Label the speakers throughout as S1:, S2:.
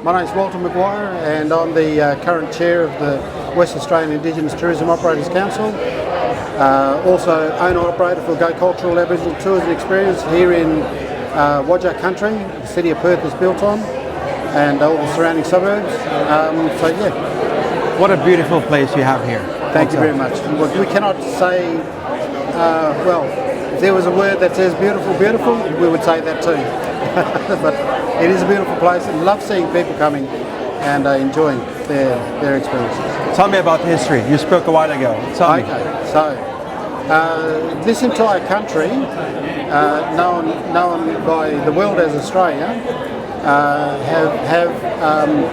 S1: My name's Walter MaGuire and I'm the current chair of the West Australian Indigenous Tourism Operators Council. Also owner-operator for Go Cultural Aboriginal Tours and Experience here in WAITOC country, the city of Perth is built on, and all the surrounding suburbs. So yeah.
S2: What a beautiful place you have here.
S1: Thank you very much. We cannot say, well, if there was a word that says beautiful, beautiful, we would say that too. But it is a beautiful place and love seeing people coming and enjoying their experiences.
S2: Tell me about the history. You spoke a while ago. Tell me.
S1: Okay, so this entire country, known by the world as Australia, have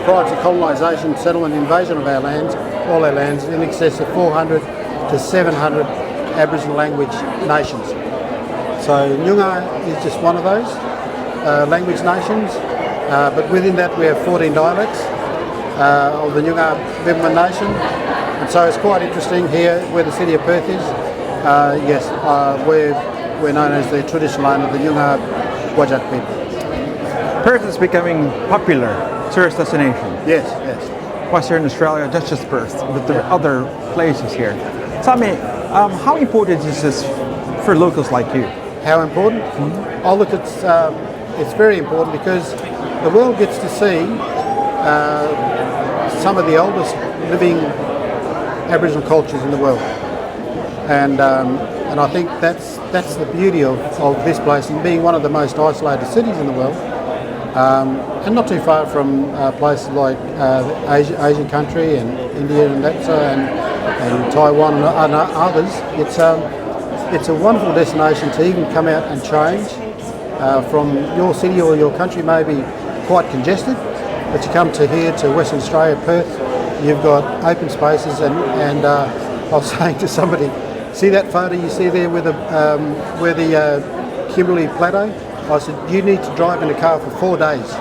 S1: prior to colonisation, settlement, invasion of our lands, all our lands, in excess of 400 to 700 Aboriginal language nations. So Nyungar is just one of those language nations, but within that we have 14 dialects of the Nyungar Bimba nation, and so it's quite interesting here where the city of Perth is. Yes, we're known as the traditional owner of the Nyungar WAITOC people.
S2: Perth is becoming popular tourist destination.
S1: Yes, yes.
S2: Western Australia, not just Perth, but there are other places here. Tell me, how important is this for locals like you?
S1: How important? Mm-hmm. Oh look, it's very important because the world gets to see some of the oldest living Aboriginal cultures in the world, and I think that's the beauty of this place, and being one of the most isolated cities in the world, and not too far from places like Asian country and India and that, and Taiwan and others. It's a wonderful destination to even come out and change. From your city or your country may be quite congested, but you come to here to Western Australia, Perth, you've got open spaces, and I was saying to somebody, see that photo you see there where the Kimberley Plateau? I said, you need to drive in a car for 4 days.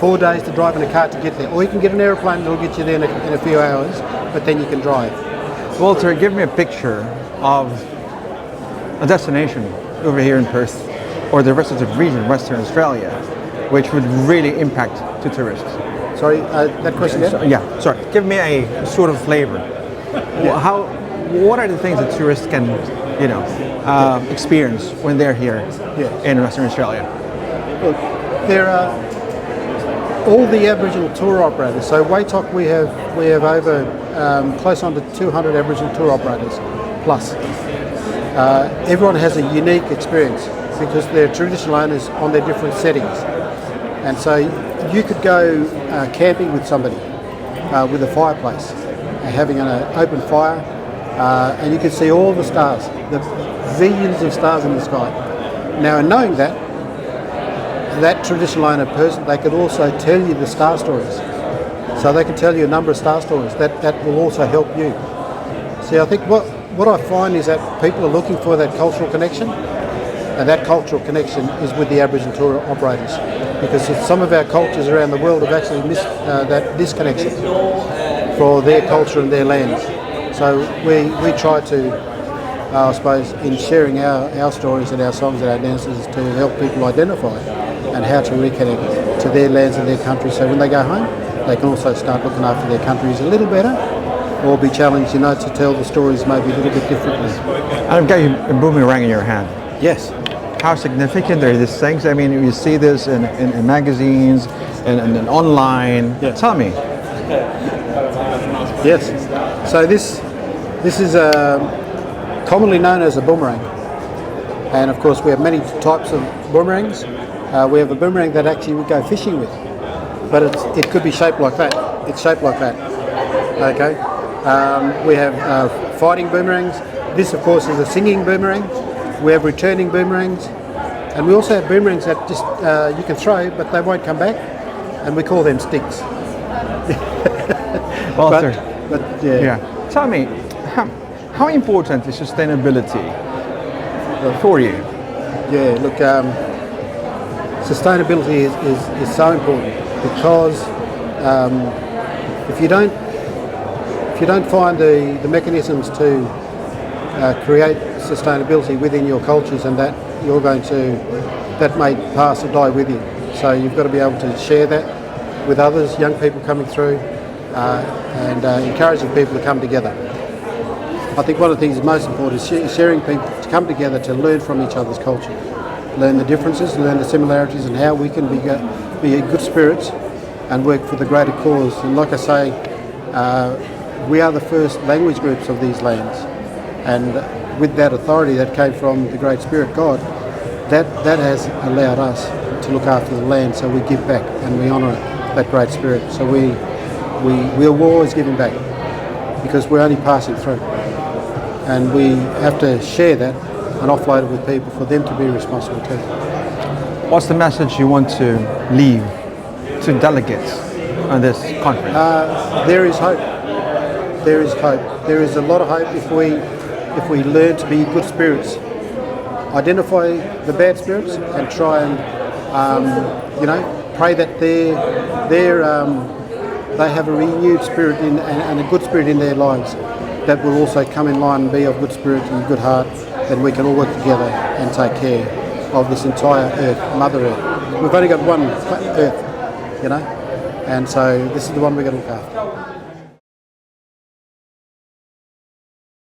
S1: 4 days to drive in a car to get there. Or you can get an aeroplane that'll get you there in a few hours, but then you can drive.
S2: Walter, give me a picture of a destination over here in Perth or the rest of the region, Western Australia, which would really impact to tourists.
S1: Sorry, that question again?
S2: Yeah, sorry. Give me a sort of flavor. Yeah. What are the things that tourists can, experience when they're here in Western Australia?
S1: Look, there are all the Aboriginal tour operators. So WAITOC, we have over close on to 200 Aboriginal tour operators plus. Everyone has a unique experience because they're traditional owners on their different settings, and so you could go camping with somebody with a fireplace, having an open fire, and you can see all the stars, the zillions of stars in the sky. Now, in knowing that traditional owner person, they could also tell you the star stories. So they can tell you a number of star stories that will also help you. See, I think what I find is that people are looking for that cultural connection, and that cultural connection is with the Aboriginal tour operators, because some of our cultures around the world have actually missed that disconnection for their culture and their lands. So we try to, I suppose, in sharing our stories and our songs and our dances, to help people identify and how to reconnect to their lands and their country, so when they go home they can also start looking after their countries a little better, or be challenged, to tell the stories maybe a little bit differently.
S2: I've got a boomerang in your hand.
S1: Yes.
S2: How significant are these things? I mean, you see this in magazines and online.
S1: Yeah.
S2: Tell me.
S1: Yes. So this is commonly known as a boomerang, and of course we have many types of boomerangs. We have a boomerang that actually we go fishing with, but it could be shaped like that. It's shaped like that. Okay. We have fighting boomerangs. This, of course, is a singing boomerang. We have returning boomerangs, and we also have boomerangs that just you can throw, but they won't come back, and we call them sticks.
S2: Walter,
S1: but yeah.
S2: Tell me, how important is sustainability for you?
S1: Yeah, look, sustainability is so important, because if you don't find the mechanisms to create sustainability within your cultures, and that may pass or die with you. So you've got to be able to share that with others, young people coming through, and encouraging people to come together. I think one of the things that's most important is sharing people to come together to learn from each other's culture, learn the differences, learn the similarities, and how we can be good spirits and work for the greater cause. And like I say, we are the first language groups of these lands, and with that authority that came from the Great Spirit God, that has allowed us to look after the land, so we give back and we honour that Great Spirit. So we're always giving back because we're only passing through, and we have to share that and offload it with people for them to be responsible too.
S2: What's the message you want to leave to delegates on this conference?
S1: There is hope. There is hope. There is a lot of hope if we learn to be good spirits, identify the bad spirits, and try and pray that they have a renewed spirit and a good spirit in their lives that will also come in line and be of good spirit and good heart. Then we can all work together and take care of this entire earth, Mother Earth. We've only got one earth, and so this is the one we've got to look after.